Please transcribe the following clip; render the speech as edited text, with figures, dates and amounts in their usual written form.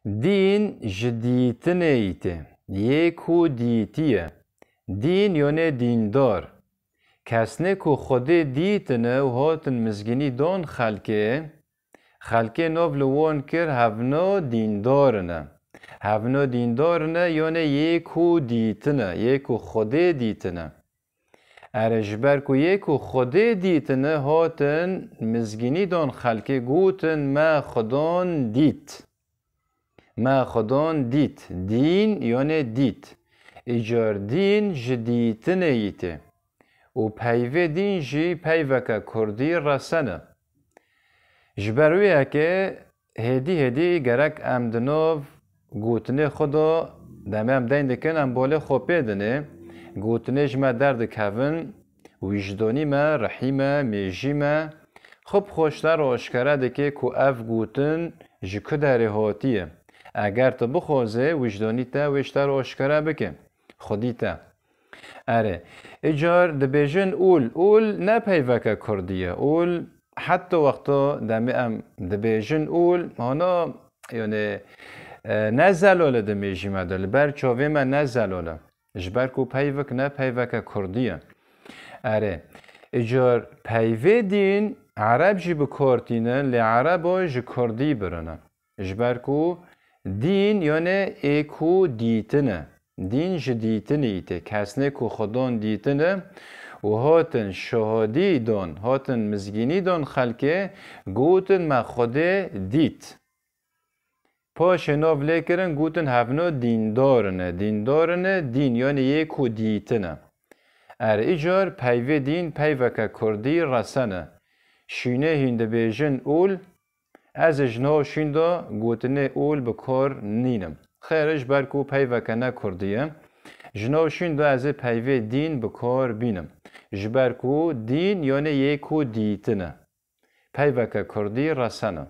دین جدیتنه ایته یکو دیتیه دین یونه دیندار کسنه که خود دیتنه و هاتن مزگینی دون خلکه نو لون کر هفنو دیندارنه هفنو دیندارنه یونه یکو دیتنه یکو خود دیتنه ارجبر کو یکو خود دیتنه هاتن مزگینی دون خلکه گوتن ما خدان دیت ما خدان دیت دین یعنی دیت ایجار دین جدیتنه ایته و پیوه دین جی پیوه که کردی رسنه جبرویه که هدی گرک امدنوف گوتنه خدا دمه هم دین دکن ام باله خوبه دنه گوتنه جمع درد کون وجدانی ما رحیمه میجیمه خب خوشتر آشکره دکه که اف گوتن جکه داره هاتیه اگر تو بخوازه وجدانی تا وشتر آشکره بکن خودی تا اره اجار دبیجن اول نه پیوه که کردیه اول حتی وقتا دمی ام دبیجن اول هانا یعنی نزلاله دمیجی مدل بر چاوه من نزلاله جبر کو پیوک نه پیوک کردیه اره اجار پیوه دین عرب جی بکارتینه لی عرب جی کردی برنه جبر کو دین یعنی ایکو دیتنه دین جدیتنه ایته کسنه کو خدان دیتنه و هاتن شهادی دان هاتن مزگینی دان خلکه گوتن ما خوده دیت پاش ناو لیکرن گوتن هفنو دیندارنه دین یعنی یکو دیتنه ار ایجار پیوه دین پیوه که کردی رسنه شینه هنده بیجن اول از اجناو شینده گوتنه اول بکار نینم خیرش برکو پیوه که نکردیه جناو شینده از پیوه دین بکار بینم جبرکو دین یعنی یکو دیتنه پیوه که کردی رسنه